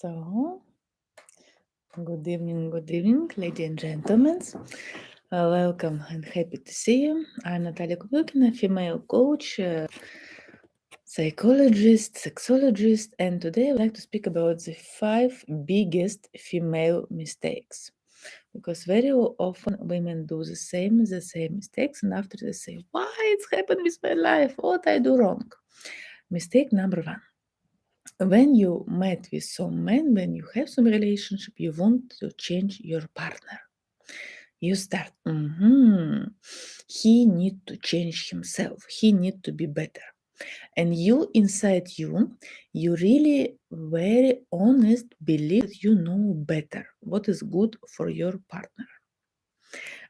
So, good evening, ladies and gentlemen. Welcome and happy to see you. I'm Natalia Kubukina, female coach, psychologist, sexologist, and today I would like to speak about the 5 biggest female mistakes. Because very often women do the same mistakes, and after they say, "Why it's happened with my life? What I do wrong?" Mistake number one: when you met with some man, when you have some relationship, you want to change your partner. You start, he need to change himself. He need to be better. And you inside you, you really very honest believe that you know better what is good for your partner.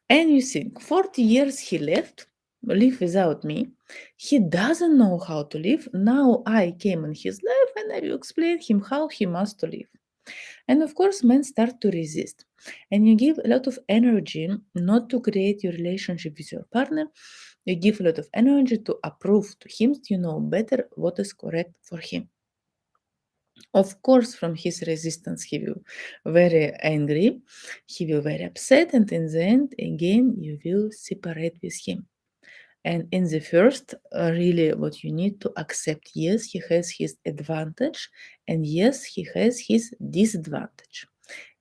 And you think, 40 years he left, live without me. He doesn't know how to live. Now I came in his life and I will explain him how he must to live. And of course, men start to resist. And you give a lot of energy not to create your relationship with your partner. You give a lot of energy to approve to him that you know better what is correct for him. Of course, from his resistance, he will very angry, he will very upset, and in the end, again, you will separate with him. And in the first, really, what you need to accept, yes, he has his advantage, and yes, he has his disadvantage.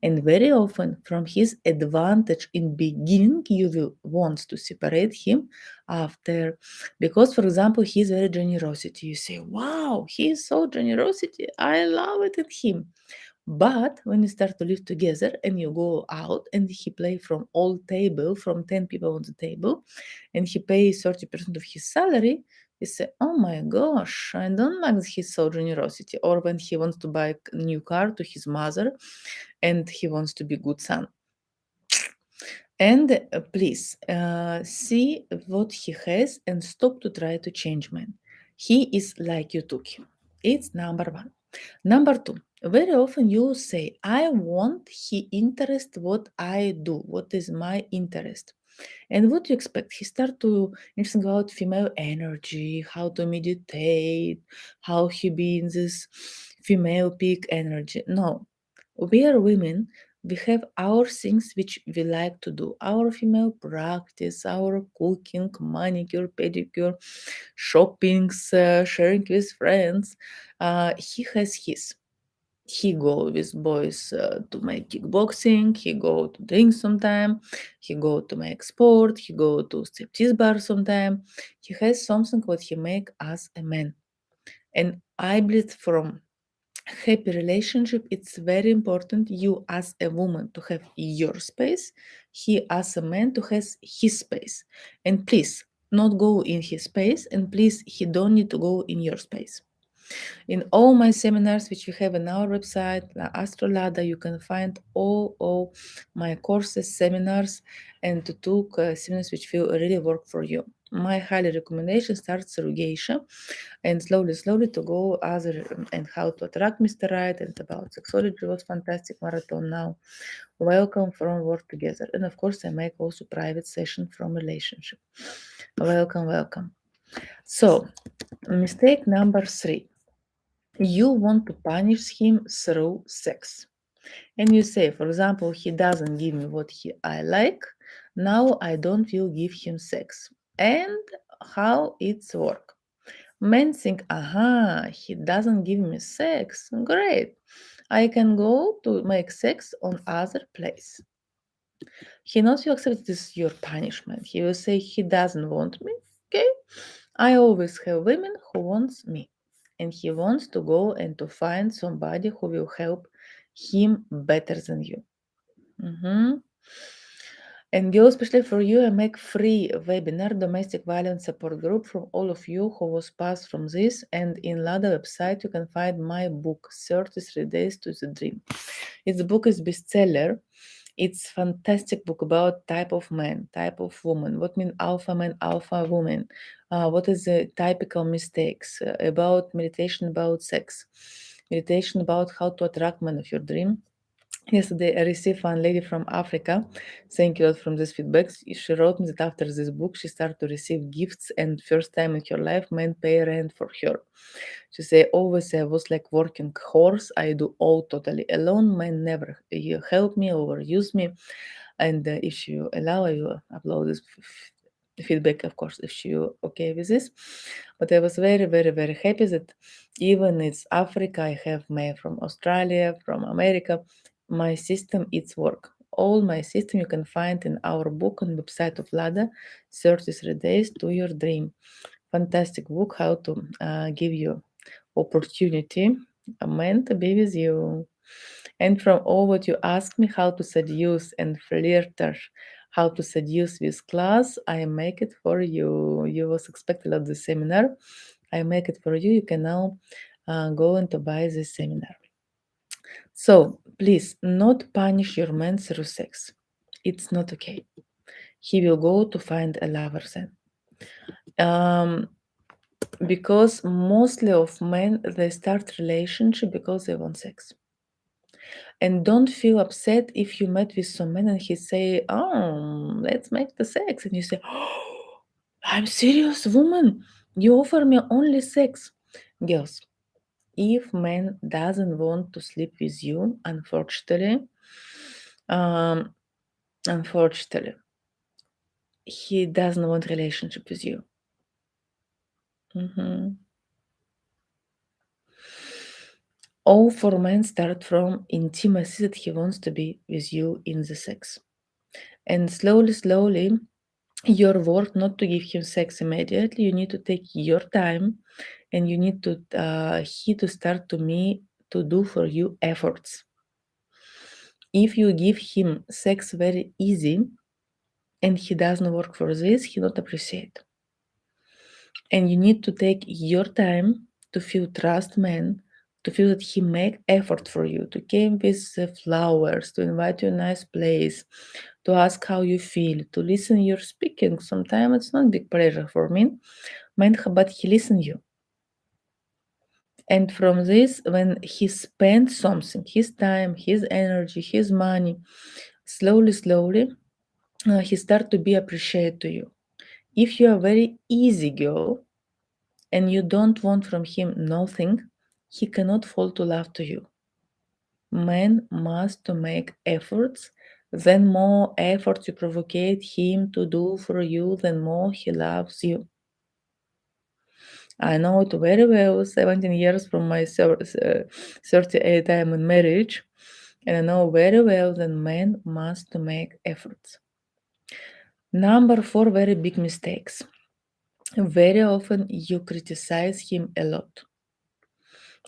And very often, from his advantage in beginning, you will want to separate him after, because, for example, he is very generosity. You say, "Wow, he is so generosity. I love it in him." But when you start to live together and you go out and he play from all table, from 10 people on the table, and he pays 30% of his salary, you say, "Oh my gosh, I don't like that he's so generosity." Or when he wants to buy a new car to his mother and he wants to be good son. And please see what he has and stop to try to change man. He is like you took him. It's number one. Number two, very often you say, "I want he interest what I do, what is my interest." And what do you expect? He start to interesting about female energy, how to meditate, how he be in this female peak energy. No, we are women. We have our things which we like to do. Our female practice, our cooking, manicure, pedicure, shoppings, sharing with friends. He has his. He go with boys to make kickboxing. He go to drink sometime. He go to make sport. He go to striptease bar sometime. He has something what he make as a man. And I believe from happy relationship, it's very important you as a woman to have your space, he as a man to has his space. And please not go in his space, and please he don't need to go in your space. In all my seminars, which we have on our website, AstroLada, you can find all my courses, seminars, and to took seminars which will really work for you. My highly recommendation starts through Geisha, and slowly to go other and how to attract Mr. Right and about sexology was fantastic marathon now. Welcome from work together. And of course I make also private session from relationship. Welcome. So mistake number 3. You want to punish him through sex. And you say, for example, he doesn't give me what I like, now I don't will give him sex. And how it's work? Men think, aha, he doesn't give me sex. Great. I can go to make sex on other place. He not will accept this your punishment. He will say he doesn't want me. Okay. I always have women who wants me. And he wants to go and to find somebody who will help him better than you. Mhm. And girl, especially for you, I make free webinar domestic violence support group from all of you who was passed from this. And in Lada website, you can find my book, 33 Days to the Dream. Its book is bestseller. It's fantastic book about type of man, type of woman. What mean alpha man, alpha woman? What is the typical mistakes about meditation, about sex, meditation about how to attract man of your dream, Yesterday, I received one lady from Africa. Thank you a lot from this feedback. She wrote me that after this book, she started to receive gifts, and first time in her life, men pay rent for her. She say, always I was like working horse. I do all totally alone. Men never help me or use me. And if you allow, I will upload this feedback, of course, if you okay with this. But I was very, very, very happy that even it's Africa, I have men from Australia, from America. My system, it's work. All my system you can find in our book on website of Lada, 33 Days to Your Dream. Fantastic book, how to give you opportunity, a man to be with you. And from all what you ask me, how to seduce and flirter, how to seduce with class, I make it for you. You was expected of the seminar. I make it for you. You can now go and to buy this seminar. So please, not punish your man through sex. It's not okay. He will go to find a lover then. Um, because mostly of men they start relationship because they want sex. And don't feel upset if you met with some man and he say, "Oh, let's make the sex," and you say, "Oh, I'm serious, woman. You offer me only sex." Girls, if man doesn't want to sleep with you, um, unfortunately, he doesn't want relationship with you. Mhm. All for men start from intimacy that he wants to be with you in the sex. And slowly, slowly, your work not to give him sex immediately. You need to take your time, and you need to he to start to me to do for you efforts. If you give him sex very easy and he doesn't work for this, he not appreciate. And you need to take your time to feel trust man, to feel that he make effort for you, to came with flowers, to invite you a nice place, to ask how you feel, to listen you're speaking. Sometimes it's not big pleasure for me, but he listen you. And from this, when he spends something, his time, his energy, his money, slowly, slowly, he start to be appreciated to you. If you are very easy girl, and you don't want from him nothing, he cannot fall to love to you. Man must to make efforts, then more efforts you provocate him to do for you, then more he loves you. I know it very well, 17 years from my 38 time in marriage, and I know very well that man must to make efforts. Number 4, very big mistakes. Very often you criticize him a lot,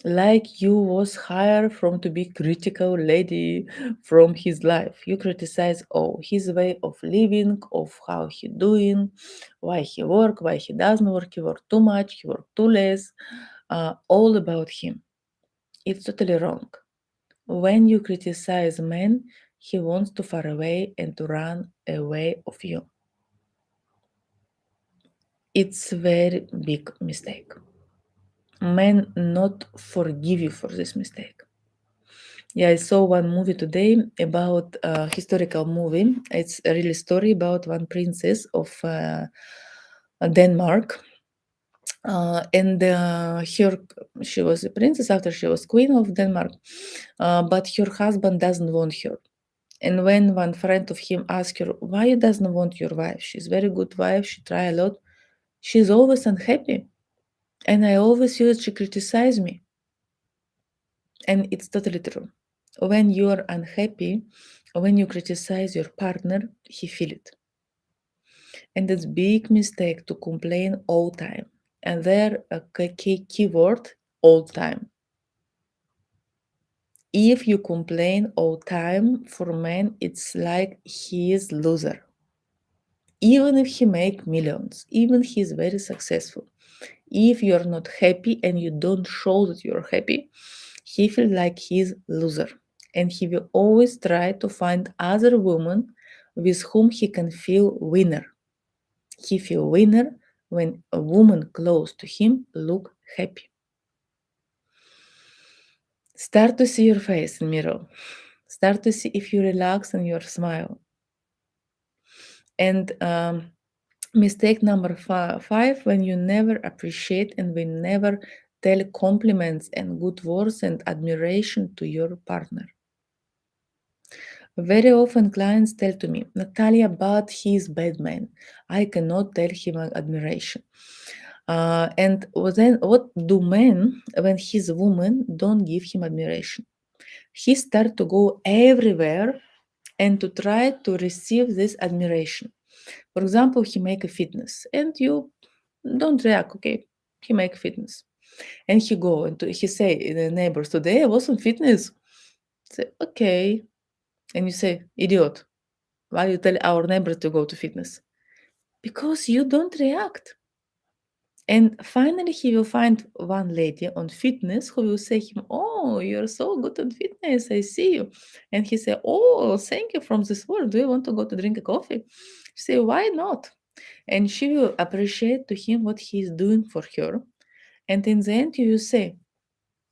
like you was hired from to be critical lady from his life. You criticize his way of living, of how he doing, why he work, why he doesn't work, he work too much, he work too less, all about him. It's totally wrong. When you criticize man, he wants to far away and to run away of you. It's a very big mistake. Men not forgive you for this mistake. Yeah, I saw one movie today about a historical movie. It's a real story about one princess of Denmark. And she was a princess after she was queen of Denmark, but her husband doesn't want her. And when one friend of him asked her, why you doesn't want your wife? She's very good wife, she try a lot. She's always unhappy. And I always feel that she criticizes me. And it's totally true. When you are unhappy, when you criticize your partner, he feel it. And it's big mistake to complain all time. And there a key word, all time. If you complain all time, for men, it's like he is loser. Even if he make millions, even he's very successful. If you're not happy and you don't show that you're happy, he feels like he's loser. And he will always try to find other women with whom he can feel winner. He feel winner when a woman close to him look happy. Start to see your face in mirror. Start to see if you relax and you smile. And mistake number five, when you never appreciate and we never tell compliments and good words and admiration to your partner. Very often clients tell to me, Natalia, but he's bad man. I cannot tell him admiration. And then what do men when he's a woman don't give him admiration? He start to go everywhere and to try to receive this admiration. For example, he make a fitness and you don't react, okay? He make fitness. And he go and he say in the neighbors, today I was on fitness. Say, okay. And you say, idiot, why you tell our neighbor to go to fitness? Because you don't react. And finally, he will find one lady on fitness who will say him, "Oh, you're so good at fitness. I see you." And he say, "Oh, thank you from this word. Do you want to go to drink a coffee?" She say, "Why not?" And she will appreciate to him what he is doing for her. And in the end, you will say,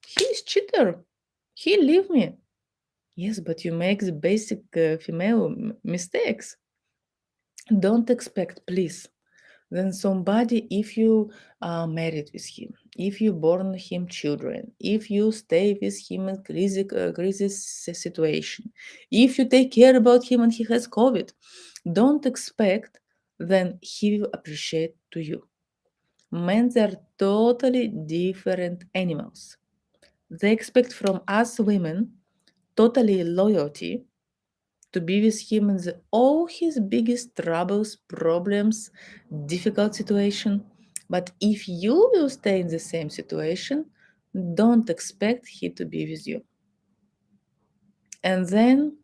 "He's cheater. He leave me." Yes, but you make the basic female mistakes. Don't expect, please. Then somebody, if you are married with him, if you born him children, if you stay with him in crisis situation, if you take care about him and he has COVID, don't expect then he will appreciate to you. Men are totally different animals. They expect from us women totally loyalty, to be with him in all his biggest troubles, problems, difficult situation. But if you will stay in the same situation, don't expect he to be with you. And then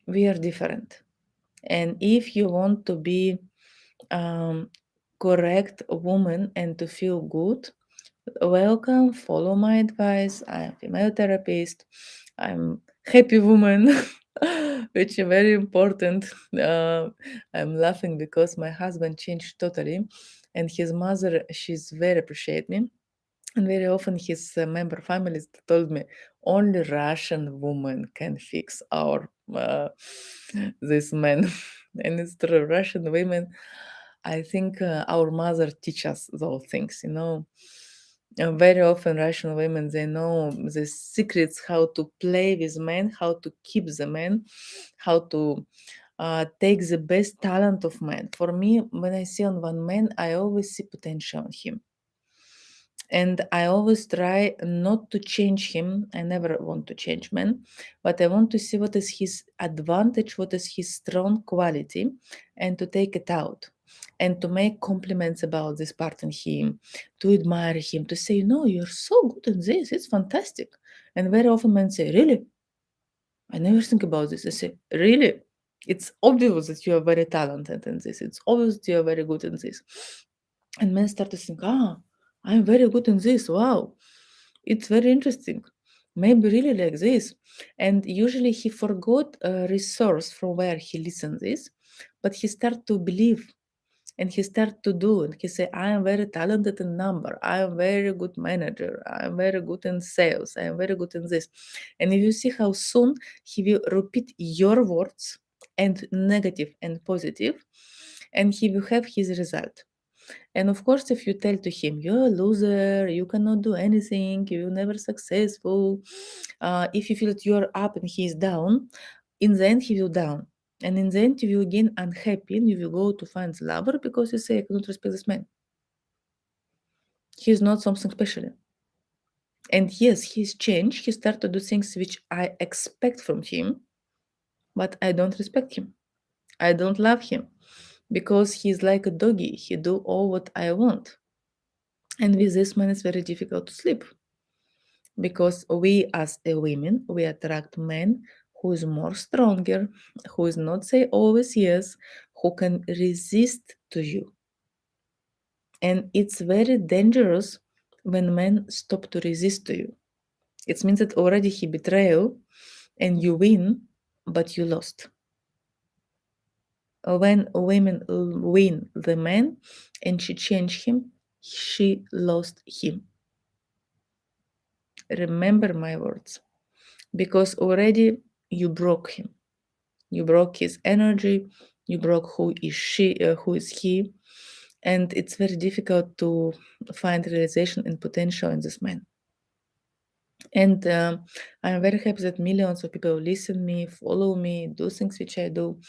we are different. And if you want to be correct woman and to feel good, welcome, follow my advice. I'm female therapist. I'm happy woman, which is very important. I'm laughing because my husband changed totally, and his mother, she's very appreciate me. And very often his member families told me only Russian woman can fix our this man. And it's true, Russian women. I think our mother teach us those things, you know. Very often Russian women, they know the secrets how to play with men, how to keep the men, how to take the best talent of men. For me, when I see on one man, I always see potential in him. And I always try not to change him. I never want to change man, but I want to see what is his advantage, what is his strong quality, and to take it out and to make compliments about this part in him, to admire him, to say, no, you're so good in this, it's fantastic. And very often men say, really? I never think about this. I say, really? It's obvious that you are very talented in this. It's obvious that you are very good in this. And men start to think, I'm very good in this. Wow. It's very interesting. Maybe really like this. And usually he forgot a resource from where he listened this, but he start to believe and he start to do and he say, I am very talented in number, I am very good manager, I am very good in sales, I am very good in this. And if you see how soon he will repeat your words and negative and positive, and he will have his result. And of course, if you tell to him, you're a loser, you cannot do anything, you're never successful, if you feel that you're up and he is down, in the end, he will down. And in the end, you will again unhappy and you will go to find the lover because you say, I cannot respect this man. He is not something special. And yes, he's changed. He started to do things which I expect from him, but I don't respect him. I don't love him because he's like a doggy. He do all what I want. And with this man, it's very difficult to sleep because we as a women, we attract men who is more stronger, who is not say always yes, who can resist to you. And it's very dangerous when men stop to resist to you. It means that already he betrayed and you win, but you lost. When women win the man and she changed him, she lost him. Remember my words. Because already you broke him. You broke his energy. You broke who is he, and it's very difficult to find realization and potential in this man. And I'm very happy that millions of people listen me, follow me, do things which I do,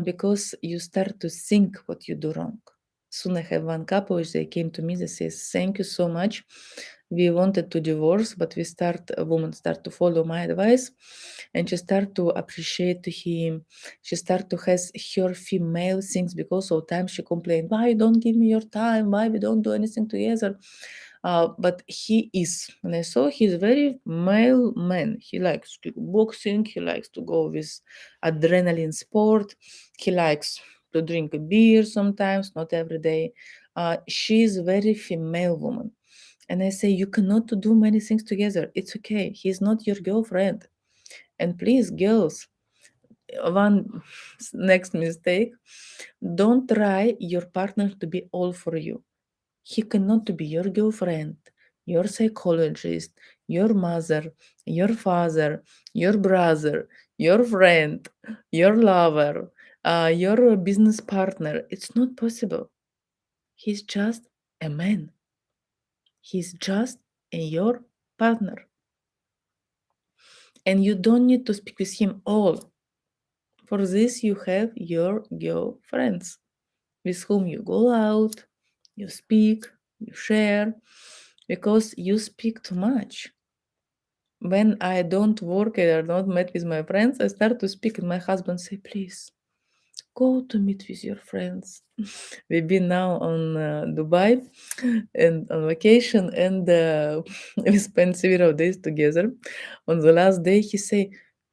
because you start to think what you do wrong. Soon I have one couple which they came to me, they says, thank you so much. We wanted to divorce, but a woman start to follow my advice, and she start to appreciate him. She start to has her female things, because all time she complained, why you don't give me your time? Why we don't do anything together? But he is, and I saw he's very male man. He likes boxing. He likes to go with adrenaline sport. He likes to drink a beer sometimes, not every day. She's very female woman. And I say, you cannot do many things together. It's okay. He's not your girlfriend. And please, girls, one next mistake, don't try your partner to be all for you. He cannot be your girlfriend, your psychologist, your mother, your father, your brother, your friend, your lover, your business partner. It's not possible. He's just a man. He's just your partner. And you don't need to speak with him all. For this, you have your girlfriends with whom you go out, you speak, you share, because you speak too much. When I don't work or not met with my friends, I start to speak, and my husband say, please, go to meet with your friends. We've been now on Dubai and on vacation, and we spent several days together. On the last day, he say,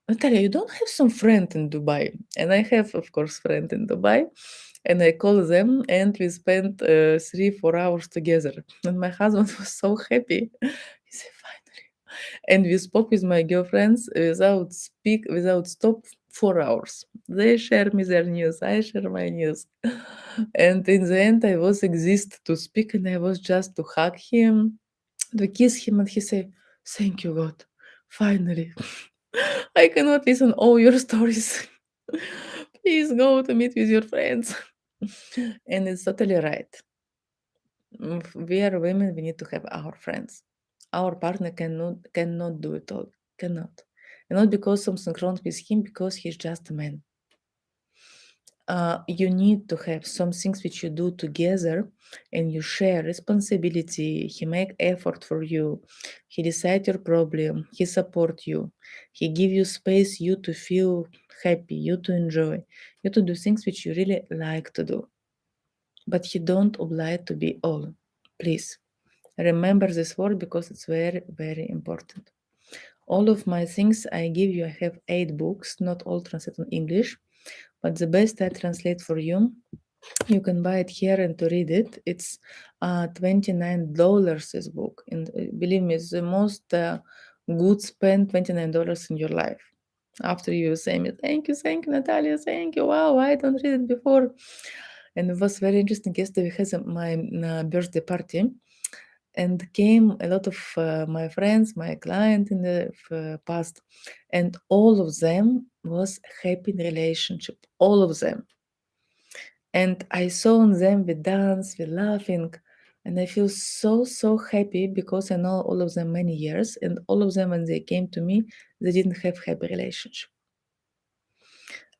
Natalia, you don't have some friend in Dubai? And I have, of course, friend in Dubai. And I call them, and we spent 3-4 hours together. And my husband was so happy. He said, finally. And we spoke with my girlfriends without stop 4 hours. They share me their news, I share my news. And in the end, I was exist to speak, and I was just to hug him, to kiss him, and he said, thank you, God. Finally. I cannot listen all your stories. Please go to meet with your friends. And it's totally right. We are women, we need to have our friends. Our partner cannot do it all. Cannot. And not because something wrong with him, because he's just a man. You need to have some things which you do together, and you share responsibility. He make effort for you. He decide your problem. He support you. He give you space, you to feel happy, you to enjoy, you to do things which you really like to do. But he don't oblige to be all. Please remember this word, because it's very, very important. All of my things I give you, I have 8 books, not all translated in English, but the best I translate for you. You can buy it here and to read it. It's $29 this book, and believe me, it's the most good spend $29 in your life. After you say me, thank you, Natalia, thank you. Wow, I don't read it before. And it was very interesting. Yesterday we had my birthday party, and came a lot of my friends, my client in the past, and all of them was happy in relationship, all of them. And I saw on them we dance, we laughing, and I feel so happy, because I know all of them many years, and all of them when they came to me, they didn't have happy relationship.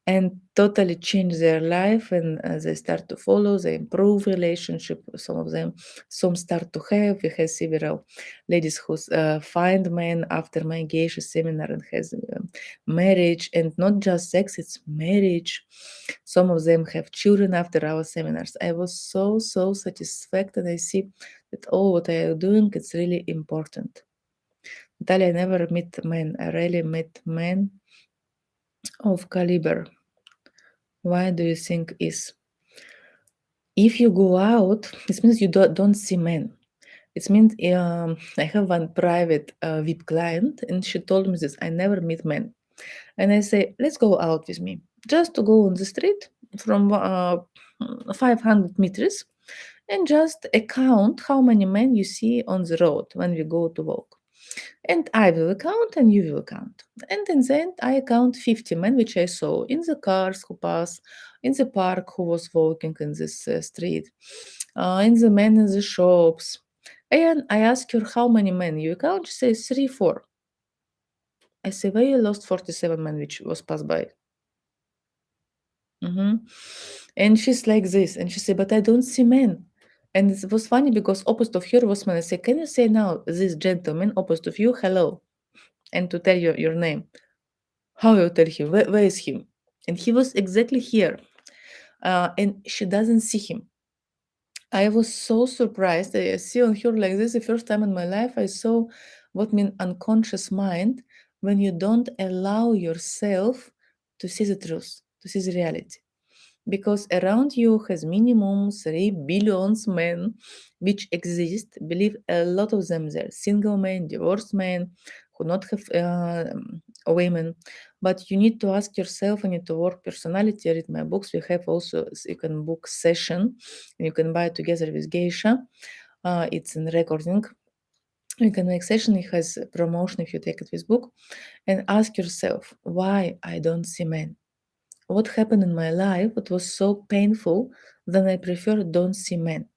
And totally change their life, and they start to follow, they improve relationship. Some of them, some start to have. We have several ladies who find men after my engagement seminar and has marriage, and not just sex, it's marriage. Some of them have children after our seminars. I was so satisfied, and I see that all what I am doing, it's really important. Natalia, I never met men. I really met men of caliber. Why do you think is? If you go out, it means you don't see men. It means I have one private VIP client, and she told me this, I never meet men. And I say, let's go out with me. Just to go on the street from 500 meters, and just count how many men you see on the road when we go to walk. And I will count and you will count. And in the end, I count 50 men which I saw in the cars who pass, in the park who was walking in this street, in the men in the shops. And I ask her how many men you count. She says three, four. I say, where you lost 47 men which was passed by. Mhm. And she's like this, and she said, "But I don't see men." And it was funny because opposite of her was man. I say, "Can you say now this gentleman opposite of you, hello, and to tell you your name?" How you tell him? Where is him? And he was exactly here, and she doesn't see him. I was so surprised. I see on her like this the first time in my life. I saw what mean unconscious mind when you don't allow yourself to see the truth, to see the reality, because around you has minimum 3 billions men which exist. Believe a lot of them, they're single men, divorced men who not have women. But you need to ask yourself, you need to work personality. Read my books. We have also, you can book session, you can buy it together with Geisha. It's in recording. You can make session. It has promotion if you take it with book, and ask yourself why I don't see men. What happened in my life, it was so painful, then I prefer don't see men.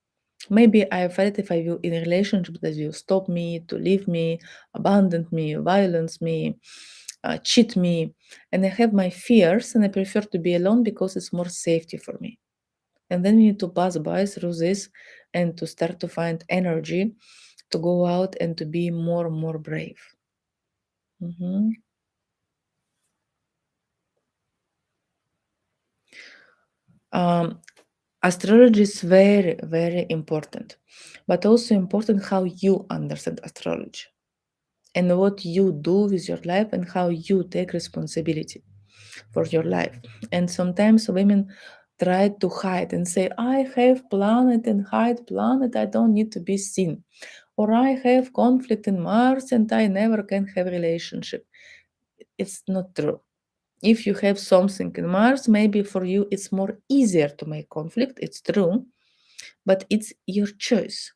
Maybe I felt if I will in a relationship that will stop me, to leave me, abandon me, violence me, cheat me, and I have my fears, and I prefer to be alone because it's more safety for me. And then we need to pass by through this and to start to find energy to go out and to be more and more brave. Mhm. Um, Astrology is very, very important, but also important how you understand astrology and what you do with your life and how you take responsibility for your life. And sometimes women try to hide and say, I have planet and hide planet, I don't need to be seen. Or I have conflict in Mars and I never can have relationship. It's not true. If you have something in Mars, maybe for you it's more easier to make conflict, it's true, but it's your choice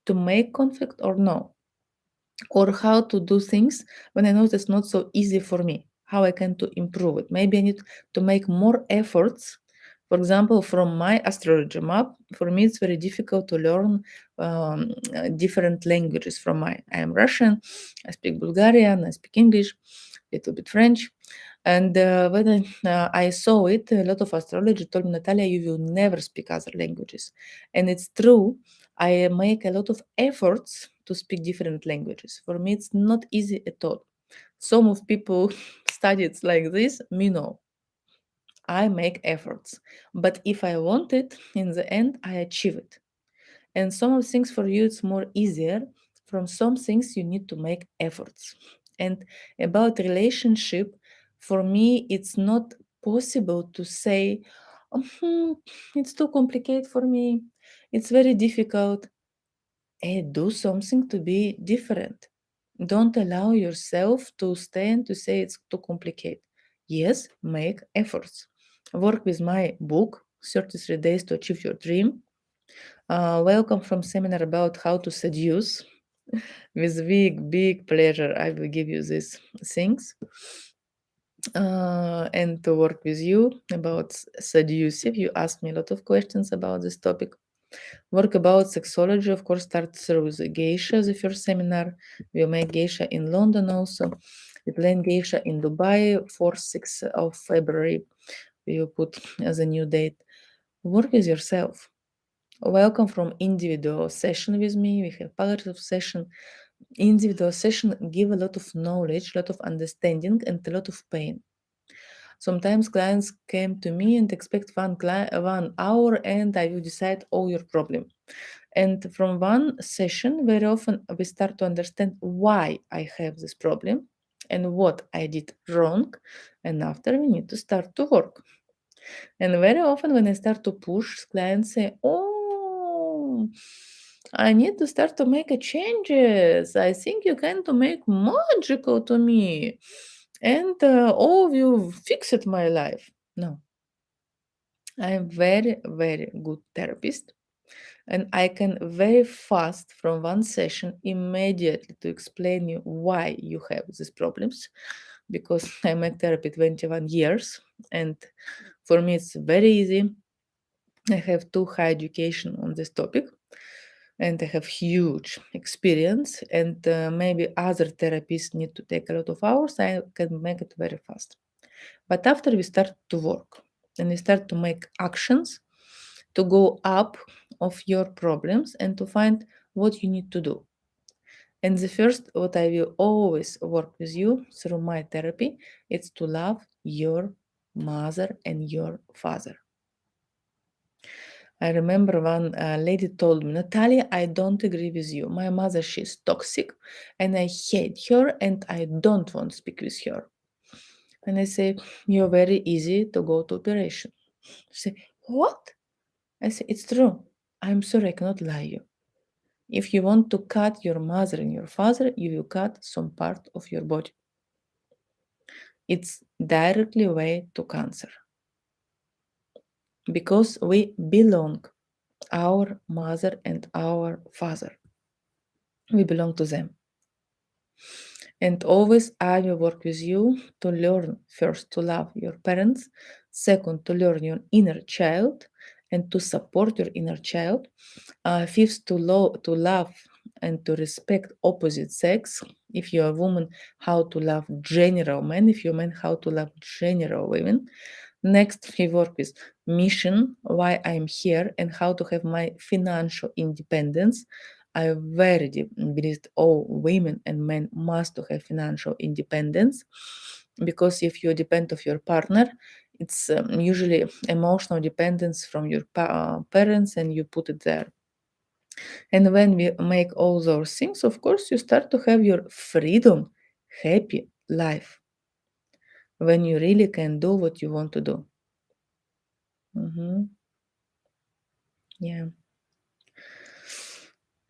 to make conflict or no, or how to do things when I know it's not so easy for me, how I can to improve it. Maybe I need to make more efforts. For example, from my astrology map, for me it's very difficult to learn different languages from my. I am Russian, I speak Bulgarian, I speak English, a little bit French. And when I saw it, a lot of astrology told me, Natalia, you will never speak other languages. And it's true. I make a lot of efforts to speak different languages. For me, it's not easy at all. Some of people study it like this, me no. I make efforts. But if I want it, in the end, I achieve it. And some of things for you, it's more easier. From some things, you need to make efforts. And about relationship, for me, it's not possible to say, "Mhm, it's too complicated for me. It's very difficult." Do something to be different. Don't allow yourself to stay and to say it's too complicated. Yes, make efforts. Work with my book, 33 Days to Achieve Your Dream. Welcome from seminar about how to seduce. With big, big pleasure, I will give you these things. And to work with you about seductive. You asked me a lot of questions about this topic. Work about sexology, of course, starts through the geisha, the first seminar. We'll make geisha in London also. We plan geisha in Dubai, 4th, 6th of February. We will put as a new date. Work with yourself. Welcome from individual session with me. We have palliative session. Individual session give a lot of knowledge, a lot of understanding, and a lot of pain. Sometimes clients came to me and expect 1 hour, and I will decide all your problem. And from one session, very often we start to understand why I have this problem and what I did wrong. And after we need to start to work. And very often when I start to push, clients say, "Oh, I need to start to make a changes. I think you can to make magical to me. And oh, you fixed my life." No, I am very, very good therapist. And I can very fast from one session immediately to explain you why you have these problems, because I'm at therapy 21 years, and for me it's very easy. I have too high education on this topic, and I have huge experience, and maybe other therapists need to take a lot of hours. I can make it very fast. But after we start to work and we start to make actions to go up of your problems and to find what you need to do. And the first, what I will always work with you through my therapy, it's to love your mother and your father. I remember one lady told me, Natalia, I don't agree with you. My mother, she's toxic and I hate her and I don't want to speak with her. And I say, you're very easy to go to operation. She say, what? I say, it's true. I'm sorry, I cannot lie you. If you want to cut your mother and your father, you will cut some part of your body. It's directly way to cancer. Because we belong, our mother and our father. We belong to them. And always I will work with you to learn first to love your parents, second to learn your inner child and to support your inner child, fifth to love and to respect opposite sex. If you're a woman, how to love general men. If you're a man, how to love general women. Next, we work with mission, why I'm here, and how to have my financial independence. I very deep believe that all women and men must to have financial independence, because if you depend of your partner, it's usually emotional dependence from your parents, and you put it there. And when we make all those things, of course, you start to have your freedom, happy life, when you really can do what you want to do. Mhm. Yeah.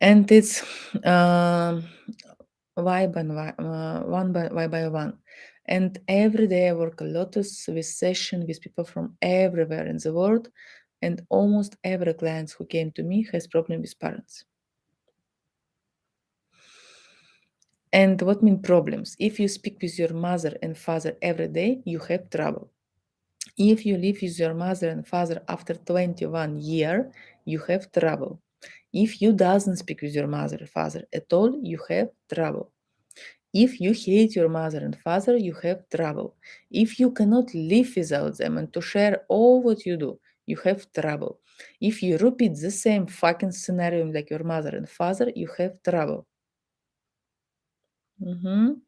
And it's one by one. And every day I work a lot with session with people from everywhere in the world, and almost every client who came to me has problem with parents. And what mean problems? If you speak with your mother and father every day, you have trouble. If you live with your mother and father after 21 year, you have trouble. If you doesn't speak with your mother and father at all, you have trouble. If you hate your mother and father, you have trouble. If you cannot live without them and to share all what you do, you have trouble. If you repeat the same fucking scenario like your mother and father, you have trouble. Mhm.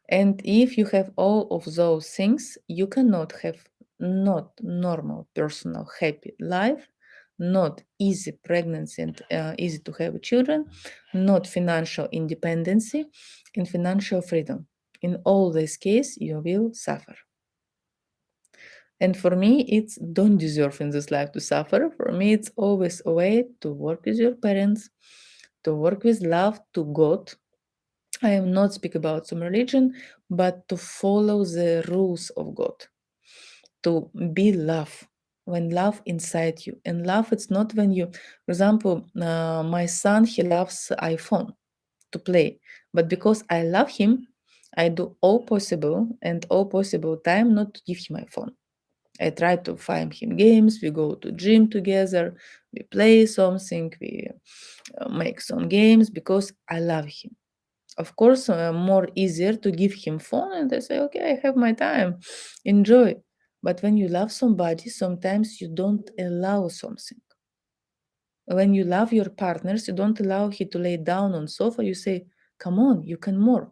And if you have all of those things, you cannot have not normal, personal, happy life, not easy pregnancy and easy to have children, not financial independency and financial freedom. In all these cases, you will suffer. And for me, it's don't deserve in this life to suffer. For me, it's always a way to work with your parents, to work with love to God. I am not speak about some religion, but to follow the rules of God, to be love. When love inside you, and love, it's not when you, for example, my son, he loves iPhone to play, but because I love him, I do all possible and all possible time not to give him my phone. I try to find him games. We go to gym together. We play something. We make some games because I love him. Of course, more easier to give him phone and I say, okay, I have my time, enjoy. But when you love somebody, sometimes you don't allow something. When you love your partners, you don't allow him to lay down on sofa. You say, come on, you can more.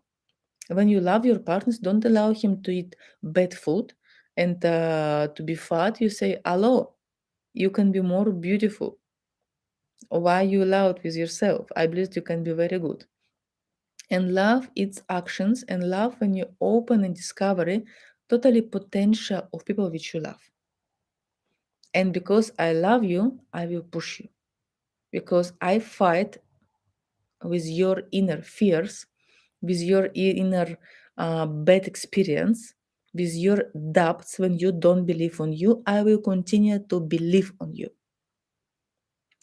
When you love your partners, don't allow him to eat bad food and to be fat. You say, hello, you can be more beautiful. Why you allow it with yourself? I believe you can be very good. And love its actions, and love when you open and discover totally potential of people which you love. And because I love you, I will push you. Because I fight with your inner fears, with your inner bad experience, with your doubts when you don't believe on you, I will continue to believe on you.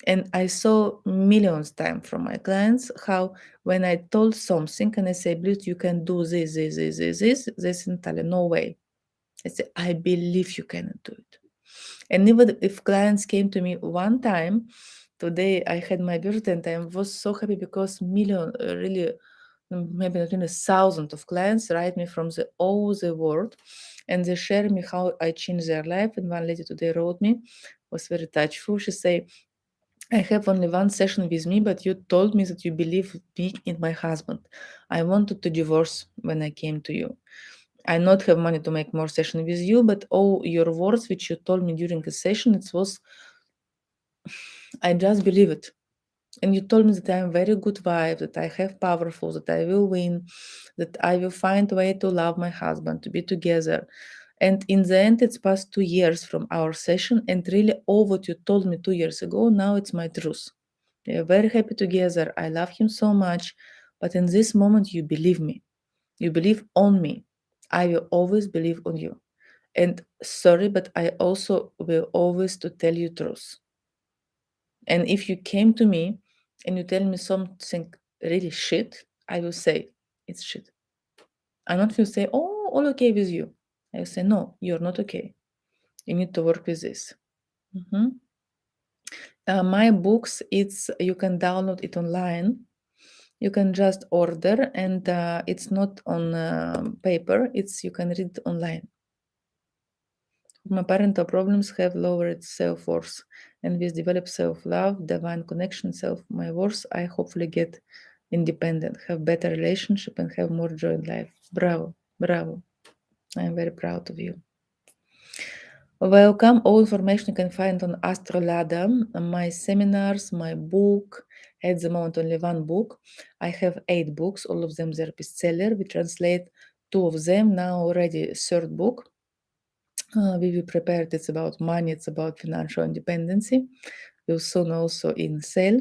And I saw millions times from my clients how when I told something and I say, please, you can do this, they say, Natalia, no way. I say, I believe you cannot do it. And even if clients came to me one time, today I had my birthday and I was so happy because really, maybe not even 1,000 of clients write me from all the world and they share me how I changed their life. And one lady today wrote me, was very touchful. She said, I have only one session with me, but you told me that you believe me in my husband. I wanted to divorce when I came to you. I not have money to make more session with you, but all your words which you told me during the session, it was, I just believe it. And you told me that I am very good wife, that I have powerful, that I will win, that I will find a way to love my husband, to be together. And in the end, it's past 2 years from our session, and really all what you told me 2 years ago, now it's my truth. We are very happy together. I love him so much. But in this moment, you believe me. You believe on me. I will always believe on you. And sorry, but I also will always to tell you truth. And if you came to me and you tell me something really shit, I will say it's shit. I not will say, oh, all okay with you. I will say, no, you're not okay. You need to work with this. Mhm. My books, it's you can download it online. You can just order, and it's not on paper. It's you can read it online. My parental problems have lowered self-worth, and with developed self-love, divine connection, self my worth, I hopefully get independent, have better relationship, and have more joy in life. Bravo, bravo! I am very proud of you. Welcome. All information you can find on AstroLada, my seminars, my book. At the moment, only one book. I have 8 books. All of them they're bestseller. We translate 2 of them. Now already third book. We will prepare it. It's about money. It's about financial independency. Will soon also in sale.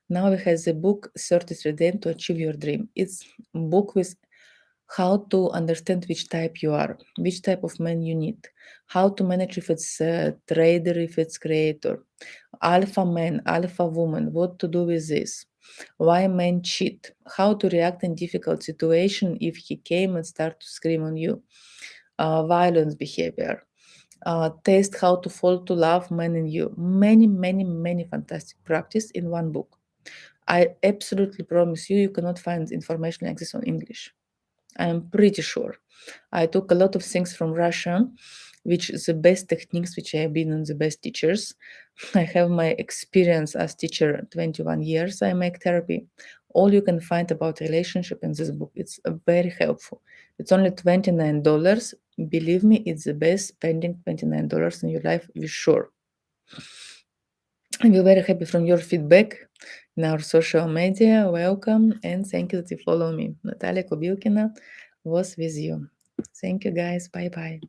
Now we have the book 33 Days to Achieve Your Dream. It's a book with how to understand which type you are, which type of man you need, how to manage if it's a trader, if it's creator, alpha man, alpha woman, what to do with this, why men cheat, how to react in difficult situation if he came and start to scream on you, violence behavior, taste how to fall to love men in you. Many fantastic practice in one book. I absolutely promise you, you cannot find information like this on English. I'm pretty sure. I took a lot of things from Russia, which is the best techniques, which I have been on the best teachers. I have my experience as teacher 21 years. I make therapy. All you can find about relationship in this book. It's very helpful. It's only $29. Believe me, it's the best spending $29 in your life, for sure. I'm very happy from your feedback in our social media. Welcome and thank you that you follow me. Natalia Kobilkina was with you. Thank you guys. Bye bye.